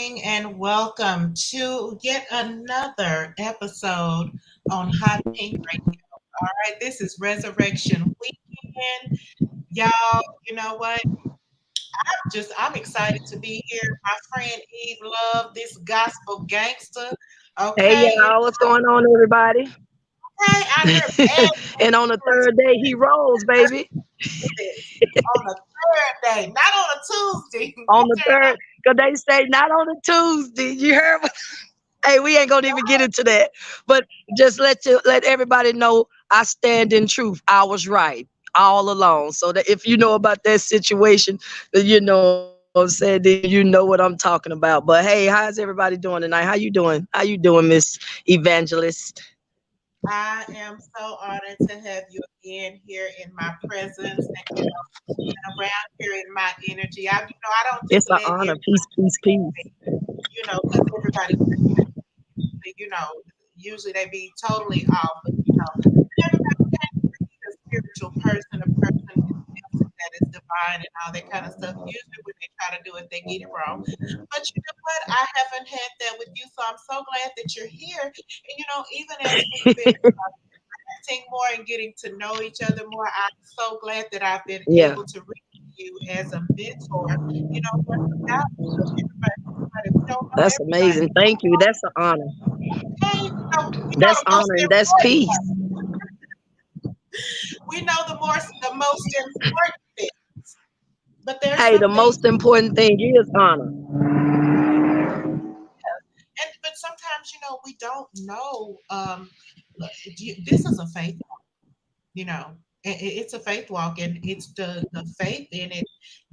evening and welcome to yet another episode on Hot Pink Radio. All right, this is Resurrection Weekend. Y'all, you know what? I'm excited to be here. My friend Eve Love, this gospel gangster. Hey Okay, y'all, what's going on, everybody? okay, out here bad And on the third day, he rose, baby. this on the third day, not on a Tuesday. On You the turn up. third, because they say not on a Tuesday. You heard? Hey, we ain't gonna even get into that. But just let everybody know I stand in truth. I was right all along. So that if you know about that situation, then you know what I'm saying, then you know what I'm talking about. But hey, how's everybody doing tonight? How you doing? How you doing, Miss Evangelist? I am so honored to have you again here in my presence and around here in my energy. I don't It's just an let honor. everybody, Peace, peace, peace. because everybody, you know, usually they be totally off, but everybody can't be a spiritual person, a person that is divine and all that kind of stuff. Usually when they try to do it, they get it wrong. But you know what? I haven't had that with you, so I'm so glad that you're here. And even as we've been connecting more and getting to know each other more, I'm so glad that I've been Yeah, able to reach you as a mentor. What's about everybody. We don't know that's everybody. amazing. Thank you. That's an honor. Okay, That's the most honor and that's important. peace. We know the most important things, but there's Hey, the some things. most important thing is honor. But sometimes we don't know. This is a faith walk, you know. It's a faith walk, and it's the faith in it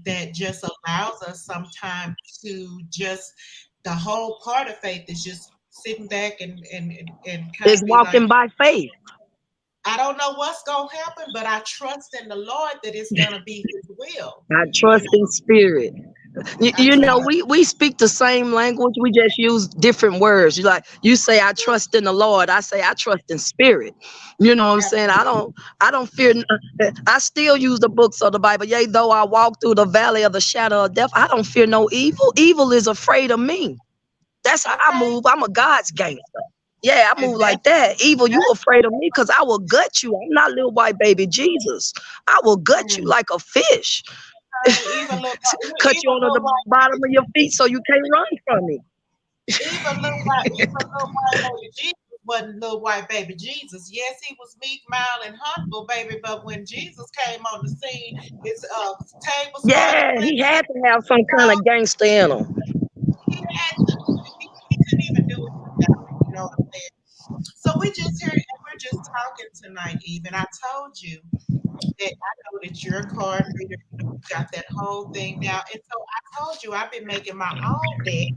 that just allows us sometimes to just the whole part of faith is just sitting back and kind It's of be like, walking by faith. I don't know what's gonna happen, but I trust in the Lord that it's gonna be His will. I You trust know, in spirit. You, I you know, trust. we speak the same language. We just use different words. You say I trust in the Lord. I say I trust in spirit. You know what I'm saying? I don't fear. I still use the books of the Bible. Yea, though I walk through the valley of the shadow of death, I don't fear no evil. Evil is afraid of me. That's how I Okay, move. I'm a God's gangster. Yeah, I and move like that. Evil, you afraid of me because I will gut you. I'm not little white baby Jesus. I will gut you that's like a fish. even look, Cut you even on the little white bottom baby, of your feet so you can't run from me. even little white baby Jesus wasn't little white baby Jesus. Yes, he was meek, mild, and humble, baby. But when Jesus came on the scene, his table started Yeah, flipping. he had to have some kind of gangster in him. He had to. He couldn't even do it without it. You know what I'm saying? So we just here and we're just talking tonight, Eve. And I told you that I know that you're a card reader. You got that whole thing down. And so I told you I've been making my own deck.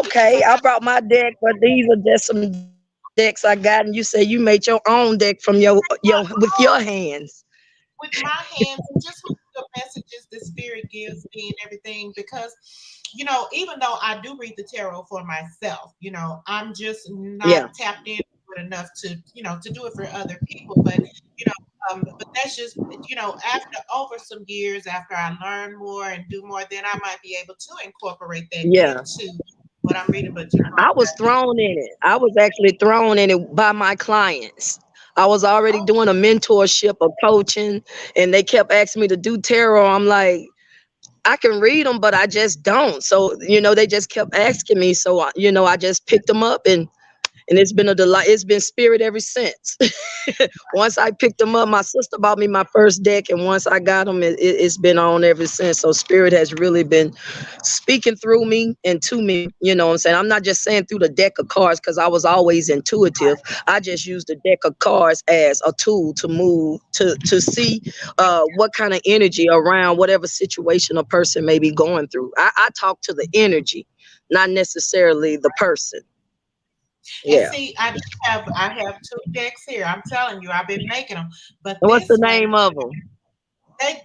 Because I Okay, I told brought my deck, but these are just some decks I got, and you say you made your own deck from your with your hands. with my hands and just with the messages the spirit gives me and everything because even though I do read the tarot for myself, I'm just Yeah. not tapped in enough to do it for other people, but that's just after over some years after I learn more and do more, then I might be able to incorporate that Yeah. into what I'm reading. But I was thrown in it. I was actually thrown in it by my clients. I was already oh, doing a mentorship of coaching, and they kept asking me to do tarot. I'm like, I can read them, but I just don't. So, they just kept asking me. So, I just picked them up, and it's been a delight. It's been spirit ever since. Once I picked them up, my sister bought me my first deck, and once I got them, it's been on ever since. So spirit has really been speaking through me and to me. You know what I'm saying? I'm not just saying through the deck of cards because I was always intuitive. I just use the deck of cards as a tool to move to see what kind of energy around whatever situation a person may be going through. I talk to the energy, not necessarily the person. and Yeah. see, I have two decks here. I'm telling you, I've been making them, but What's the this one name of them?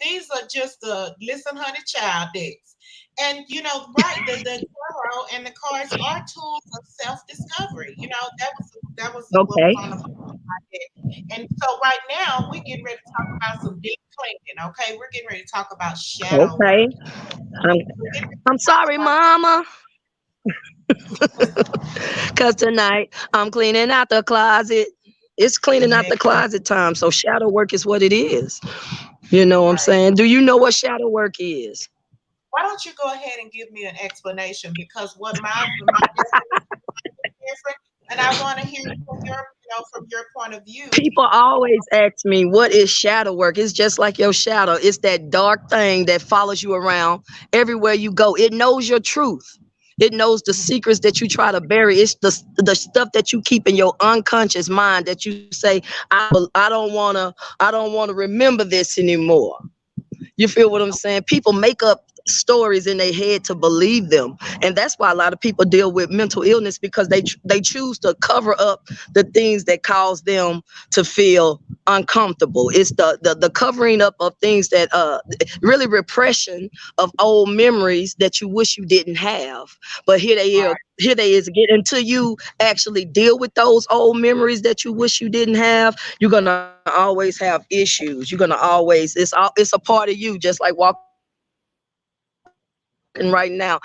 these are just the listen, honey, child decks. And right, the tarot and the cards are tools of self-discovery. That was what was Okay. on the deck. And so right now we're getting ready to talk about some deep cleaning. Okay, we're getting ready to talk about shadow Okay. work. I'm, We I'm talk sorry, about mama, because tonight I'm cleaning out the closet. It's cleaning out men, the closet time. So shadow work is what it is. You know what I'm right. saying? Do you know what shadow work is? Why don't you go ahead and give me an explanation? Because what my definition is different, and I want to hear it from your, from your point of view. People always ask me, what is shadow work? It's just like your shadow. It's that dark thing that follows you around everywhere you go. It knows your truth. It knows the secrets that you try to bury. It's the stuff that you keep in your unconscious mind that you say, I don't wanna remember this anymore. You feel what I'm saying? People make up stories in their head to believe them, and that's why a lot of people deal with mental illness because they choose to cover up the things that cause them to feel uncomfortable. It's the covering up of things that really repression of old memories that you wish you didn't have. But here they is get until you actually deal with those old memories that you wish you didn't have. You're gonna always have issues. You're gonna always it's a part of you, just like walking right now. Shadow sitting right here looking at me.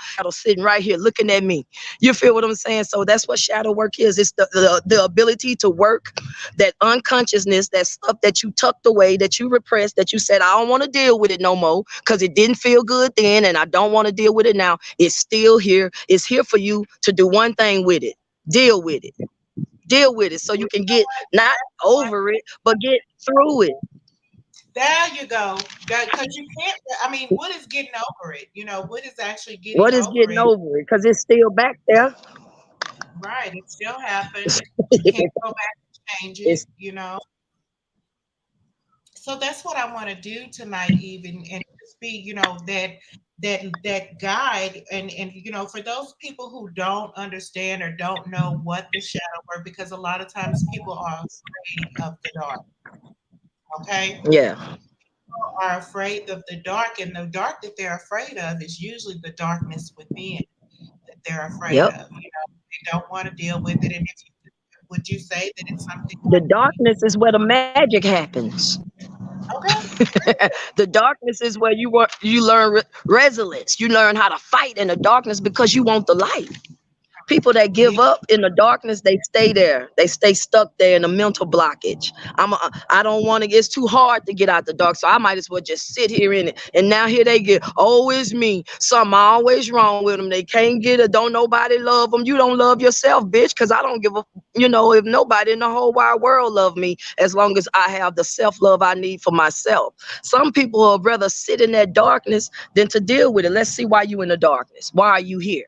You feel what I'm saying? So that's what shadow work is. It's the ability to work that unconsciousness, that stuff that you tucked away, that you repressed, that you said, I don't want to deal with it no more because it didn't feel good then and I don't want to deal with it now. It's still here. It's here for you to do one thing with it. Deal with it. Deal with it so you can get Well, not you know what? over it, but get through it. There you go. Because you can't. I mean, what is getting over it? What is actually What getting is over getting it? over it? Because it's still back there. Right. It still happened. You can't go back and change it. It's So that's what I want to do tonight, even, and just be, that guide, and for those people who don't understand or don't know what the shadow work, because a lot of times people are afraid of the dark. Okay, yeah. are afraid of the dark, and the dark that they're afraid of is usually the darkness within that they're afraid Yep. of. They don't want to deal with it. And if you would you say that it's something The like darkness is where the magic happens. okay, The darkness is where you learn resilience. You learn how to fight in the darkness because you want the light. People that yeah, give up in the darkness, they stay there. They stay stuck there in a mental blockage. I don't want to. It's too hard to get out the dark, so I might as well just sit here in it. And now here they get. Oh, it's me. Something always wrong with them. They can't get it. Don't nobody love them. You don't love yourself, bitch. Because I don't give a. If nobody in the whole wide world love me, as long as I have the self love I need for myself. Some people would rather sit in that darkness than to deal with it. Let's see why you in the darkness. Why are you here?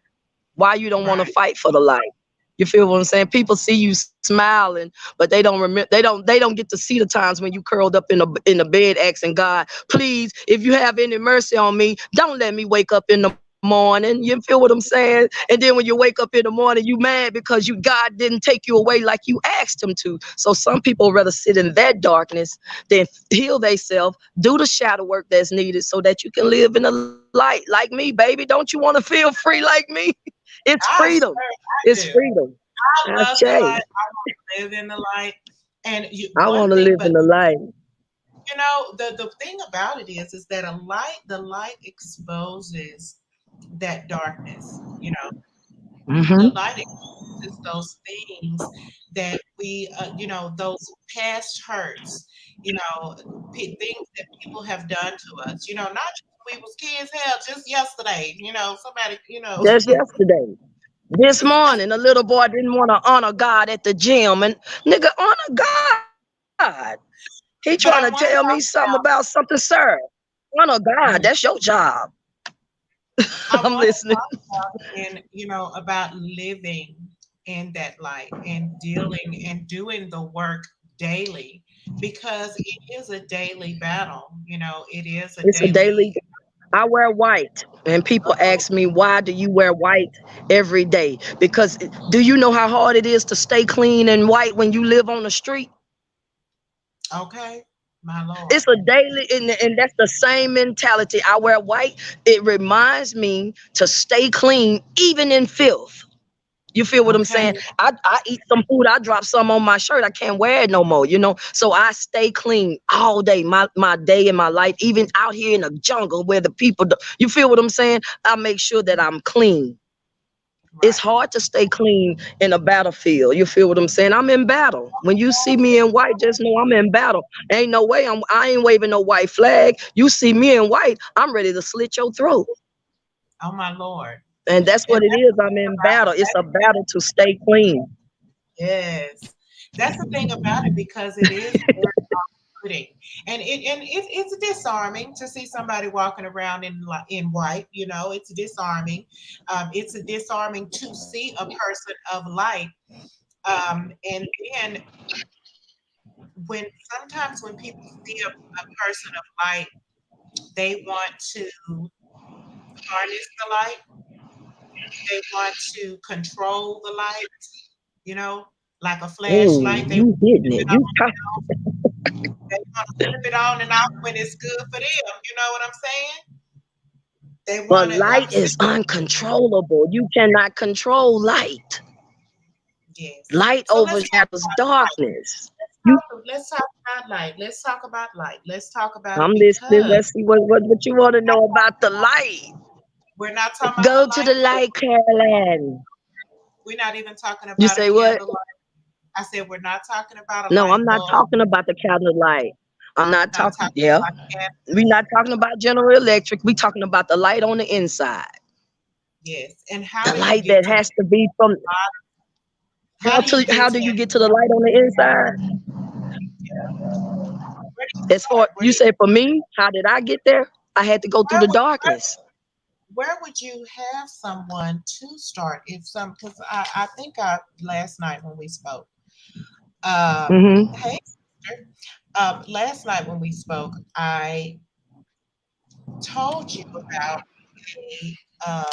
Why you don't want to right. fight for the light? You feel what I'm saying? People see you smiling, but they don't remember. They don't get to see the times when you curled up in the bed asking God, please, if you have any mercy on me, don't let me wake up in the morning. You feel what I'm saying? And then when you wake up in the morning, you mad because God didn't take you away like you asked him to. So some people rather sit in that darkness than heal themselves, do the shadow work that's needed so that you can live in the light like me, baby. Don't you want to feel free like me? It's freedom. I sure It's I do. freedom. I love the Ashay. light. I want to live in the light. And I want one to thing, live in but the light. the thing about it is that the light exposes that darkness. The Hmm. light exposes those things that those past hurts, things that people have done to us. Not just when we was kids, hell, just yesterday. Somebody, Just yesterday. This morning, a little boy didn't want to honor God at the gym. And nigga, honor God. He trying to tell me but I something wonder about something, sir. Honor God. That's your about. job. I'm I listening. want to talk about living in that light and dealing and doing the work daily, because it is a daily battle. It is a It's a daily. daily. I wear white, and people Uh-oh. ask me, why do you wear white every day? Because do you know how hard it is to stay clean and white when you live on the street? Okay, my Lord. It's a daily, and that's the same mentality. I wear white. It reminds me to stay clean, even in filth. You feel what I'm saying? Okay. I eat some food, I drop some on my shirt, I can't wear it no more, you know. So I stay clean all day, my day and my life, even out here in the jungle where the people do, you feel what I'm saying? I make sure that I'm clean. It's Right. hard to stay clean in a battlefield. You feel what I'm saying? I'm in battle. When you see me in white, just know I'm in battle. Ain't no way I ain't waving no white flag. You see me in white, I'm ready to slit your throat. Oh my Lord. And that's And what it is. I'm in battle. It's a battle to stay clean. yes, that's the thing about it because it is very off-putting, and it's disarming to see somebody walking around in white. You know, it's disarming. It's disarming to see a person of light. And then when sometimes when people see a person of light, they want to harness the light. They want to control the light. You know, like a Ooh, flashlight. They you hitting it. You talk, want to flip it on and off when it's good for them. You know what I'm saying? They but want to. light is uncontrollable. You cannot control light. Yes. Light So let's talk overshadows about light. darkness. You, Let's talk about light. Let's talk about light. Let's talk about it I'm listening. because Let's see what you want to know about the light. we're not talking about the Go to light the bulb. light, Carolyn. We're not even talking You about a say what? candle. I said we're not talking about a No, light I'm not bulb. talking about the candle light. I'm not We're not talking. talking Yeah, about we're candles. not talking about General Electric. We talking about the light on the inside. Yes. And how The do you light get that to that? has to be from. How do you get How to do you that? get to the light on the inside? Where do you As far start? you say for me, how did I get there? I had to go through Where the would darkness. where would you have someone to start if some because I think I last night when we spoke Mm-hmm. hey sister, last night when we spoke I told you about a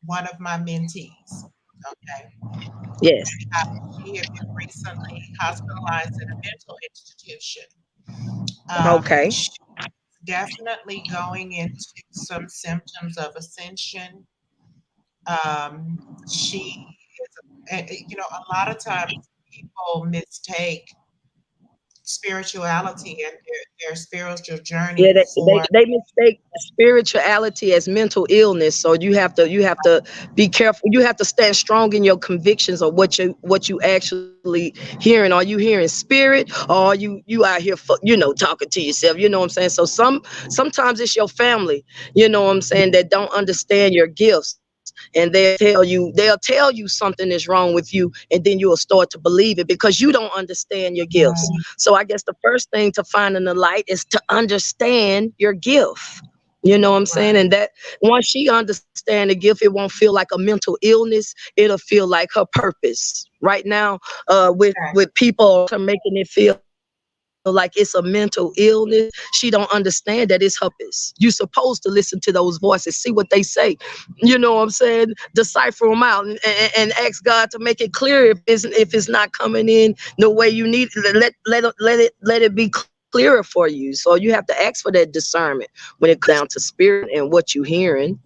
one of my mentees, okay, Yes. and how she had been recently hospitalized in a mental institution. Okay. She's definitely going into some symptoms of ascension. She is, you know, a lot of times people mistake spirituality and their spiritual Yeah, journey they for they mistake spirituality as mental illness. So you have to be careful. You have to stand strong in your convictions of what you actually hearing. Are you hearing spirit, or are you out here for, talking to yourself? You know what I'm saying? So sometimes it's your family. You know what I'm saying, that don't understand your gifts, and they'll tell you something is wrong with you, and then you'll start to believe it because you don't understand your gifts. So I guess the first thing to find in the light is to understand your gift. You know what I'm saying? right. And that once she understand the gift, it won't feel like a mental illness. It'll feel like her purpose. Right now, with Okay. people are making it feel like it's a mental illness. She don't understand that it's her purpose. You supposed to listen to those voices, see what they say. You know what I'm saying? Decipher them out, and ask God to make it clear if it's not coming in the way you need. Let it be clearer for you. So you have to ask for that discernment when it comes down to spirit and what you hearing.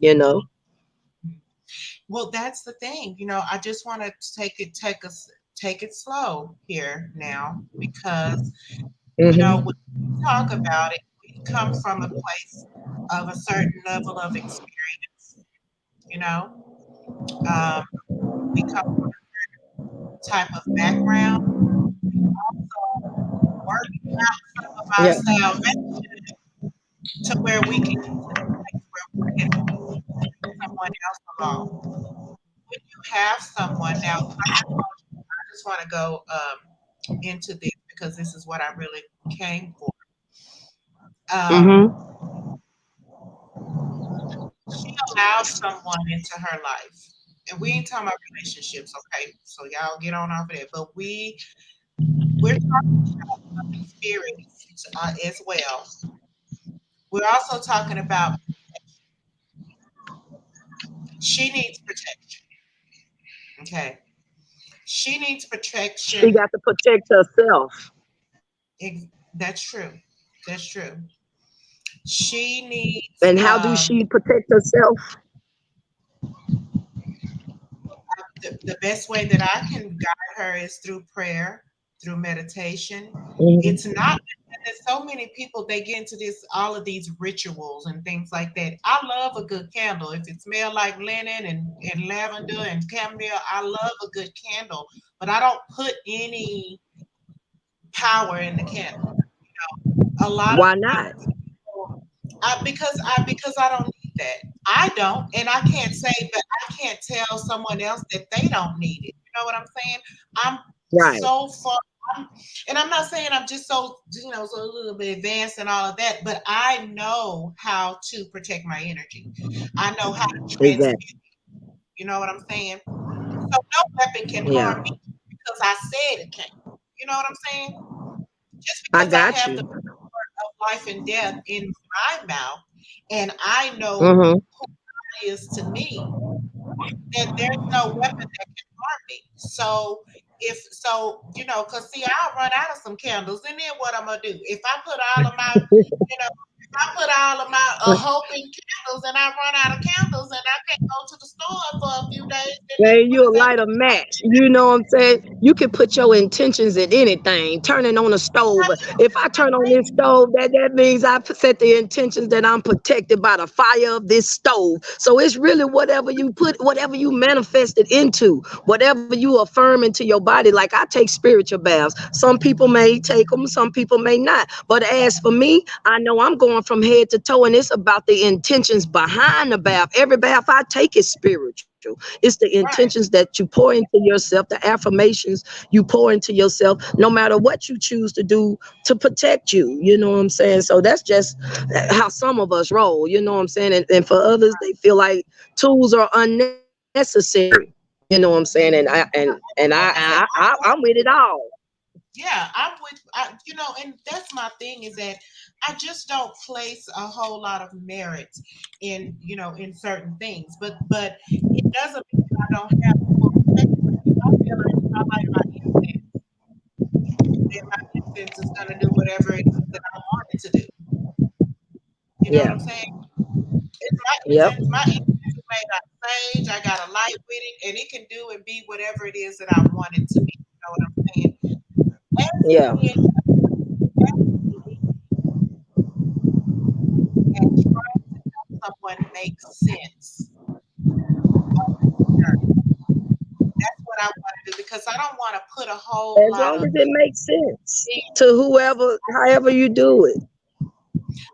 Well, that's the thing. You know, I just want to take it slow here now because you know when Hmm. we talk about it, we come from a place of a certain level of experience. You know, um, we come from a type of background. Also, working out some of our Yeah. salvation to where we can get to the place where we can someone else along. When you have someone now, like I told you, I just want to go into this because this is what I really came for. Um, Hmm. she allowed someone into her life, and we ain't talking about relationships, okay? So y'all get on off of that. But we're talking about spirits as well. We're also talking about she needs protection. Okay, she needs She protection. got to protect herself. That's true. That's true. She needs And how do she protect herself? the best way that I can guide her is through prayer, through meditation. It's Mhm. not, there's so many people, they get into this, all of these rituals and things like that. I love a good candle. If it smells like linen and lavender and chamomile, I love a good candle, but I don't put any power in the candle. A lot of Why not? times, because I don't need that. I don't, and I can't say that I can't tell someone else that they don't need it. You know what I'm saying? I'm Right. so far, I'm, and I'm not saying I'm just so so a little bit advanced and all of that, but I know how to protect my energy. I know how to Exactly. transmute. You know what I'm saying? So no weapon can Yeah. harm me because I said it can't. You know what I'm saying? Just I because I got have the you. power of life and death in my mouth, and I know Mhm. who God is to me, then there's no weapon that can harm me. So if so, because see, I'll run out of some candles, and then what I'm gonna do? If I put all of my, if I put all of my hope in candles, and I run out of candles, and I can't go to the store for a few days, then Hey, what is you'll that? light a match. You know what I'm saying? You can put your intentions in anything. Turning on a stove. If I turn on this stove, that means I set the intentions that I'm protected by the fire of this stove. So it's really whatever you put, whatever you manifest it into, whatever you affirm into your body. Like I take spiritual baths. Some people may take them, some people may not. But as for me, I know I'm going from head to toe, and it's about the intentions behind the bath. Every bath I take is spiritual. It's the intentions Right, that you pour into yourself, the affirmations you pour into yourself, no matter what you choose to do to protect you. You know what I'm saying? So that's just how some of us roll. You know what I'm saying? And for others, they feel like tools are unnecessary. You know what I'm saying? like I said, I'm with it all. yeah, I'm with, and that's my thing is that I just don't place a whole lot of merit in, in certain things. But it doesn't mean that I don't have full respect for it. If I feel like if I light my incense, then my incense is gonna do whatever it is that I want it to do. You know what Yeah. I'm saying? It's my Yep. incense. My incense is made out of sage. I got a light with it, and it can do and be whatever it is that I want it to be. You know what I'm saying? As Yeah. being and trying to help someone make sense of this journey. That's what I want to do because I don't want to put a whole As lot long of as it makes sense things. to whoever, however you do it.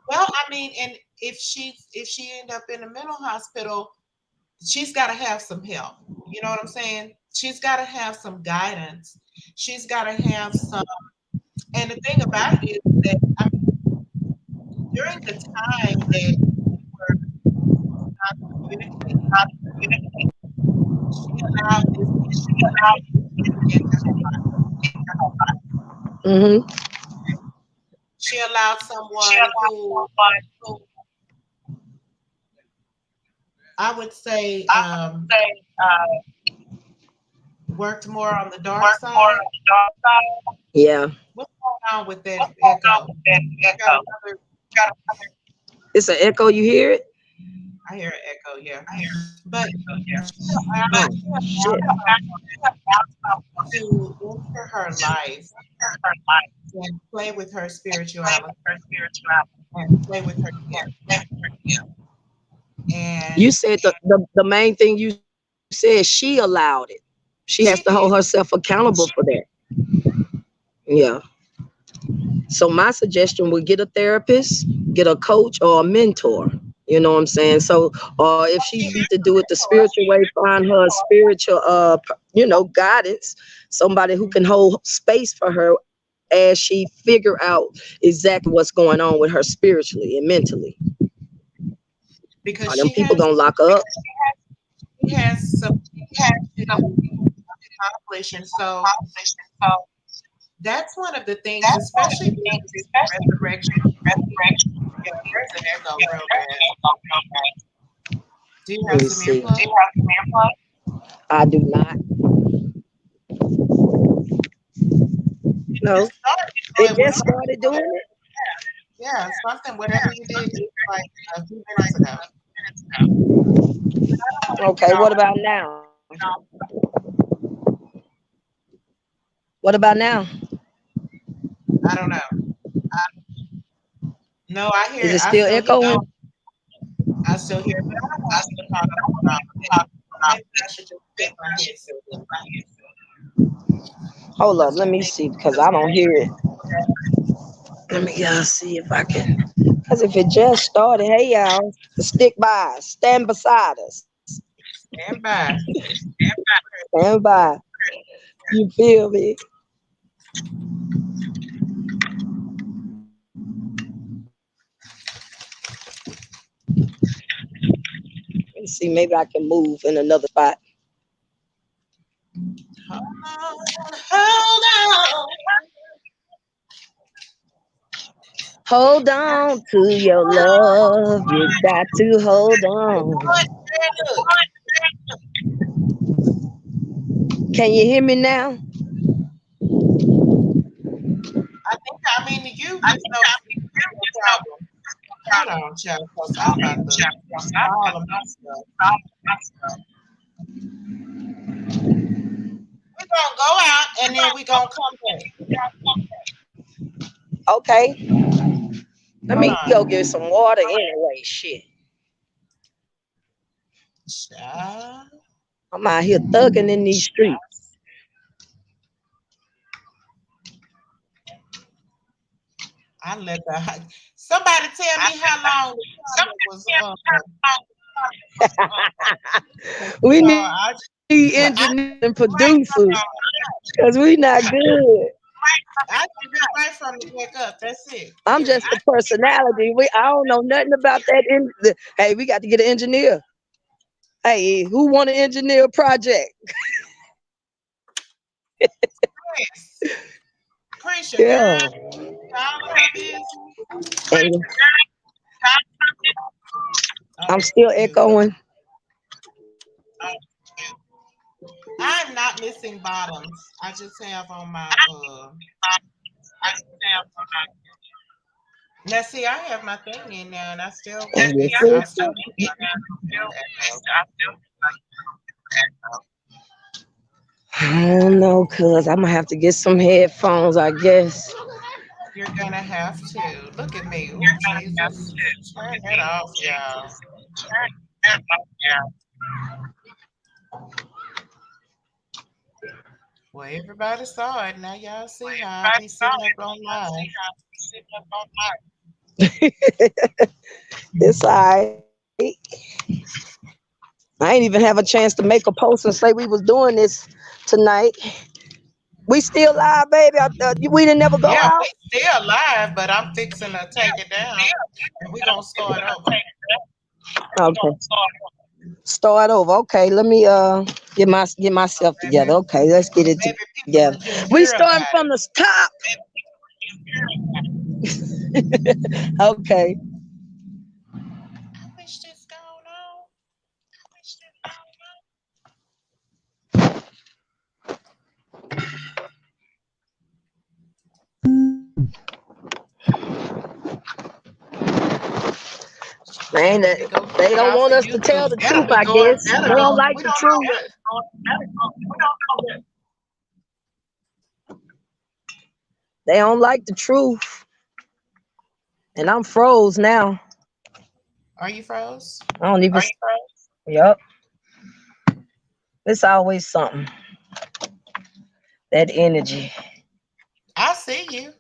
Well, I mean, and if she end up in a mental hospital, she's got to have some help. You know what I'm saying? She's got to have some guidance. She's got to have some. And the thing about it is that I mean, during the time that we were not communicating, she allowed this entity to get into her life. Hmm. She allowed someone who I would say worked more on the dark side. Yeah. What's going on with that echo? You got another. It's an echo. You hear it? I hear an echo. Yeah, but Oh, she shit. allowed someone to enter her life and play with her spirituality and play with her gift. You And said the main thing you said, she allowed it. She has to hold she herself did. accountable for that. Yeah. So my suggestion would get a therapist, get a coach or a mentor. You know what I'm saying? So, or if she She need has to a do it the mentor. spiritual way, find her a spiritual, guidance, somebody who can hold space for her as she figure out exactly what's going on with her spiritually and mentally. Or Because them people gonna lock her up. she has some things to accomplish, and so that's one of the things, especially during this resurrection. Yeah, there's an echo real bad. Do you Let have me some see. earplugs? I do not. It No, just started, so it it was just something. started doing it. Yeah, something. Whatever you did just like a few minutes ago. Okay, what about now? What about now? I don't know. No, I Is hear. it I still still hear. echoing? I still hear. But I don't know if it's caught up or not. Maybe I should just put my headset. Hold up, let me see because I don't hear it. Let me see if I can. Because if it just started, hey y'all, stick by, us, stand beside us, Stand by. stand by. You feel me? Let me see, maybe I can move in another spot. Hold on. Hold on to your love. You got to hold on. Can you hear me now? I mean, you just know no problem. Hold on, child, because I'm about to all of my stuff. We're gonna go out and then we're gonna come back. Okay. Let Hold me on. go get some water anyway. Shit. Child. I'm out here thugging in these streets. I let the somebody tell me how long the timer was We so need engineers and producers because we not good. I can be right from the neck up. That's it. I'm just a personality. I don't know nothing about that. Hey, we got to get an engineer. Hey, who want to engineer a project? Chris, Yeah. Hey. I'm still echoing. I'm not missing bottoms. I just have on my now see, I have my thing in there, and I still. I don't know, cuz I'm gonna have to get some headphones, I guess. You're gonna have to. Look at me. Ooh, Jesus. Turn that off, y'all. Well, everybody saw it. Now y'all see how I be sitting up on live. It's all right. I ain't even have a chance to make a post and say we was doing this tonight. We still live, baby. We didn't never go out. We still live, but I'm fixing to take it down, and we're gonna start over. Okay. Start over. Okay, let me get myself together. Okay, let's get it together. We starting from the top. Okay. I wish this going on. Man, they don't want us to tell the truth, I guess. They don't like the truth. They don't like the truth. And I'm froze now. Are you froze? I don't even. Yep. It's always something. That energy. I see you.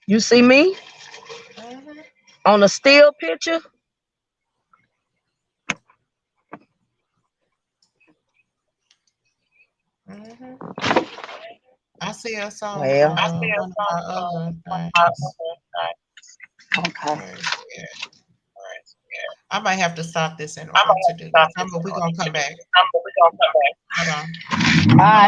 You see me? Mm-hmm. On a still picture? Mm-hmm. I see us on Well, one of our other things. Okay. I might have to stop this in order to do this. But we're gonna come back. Hold on. All right.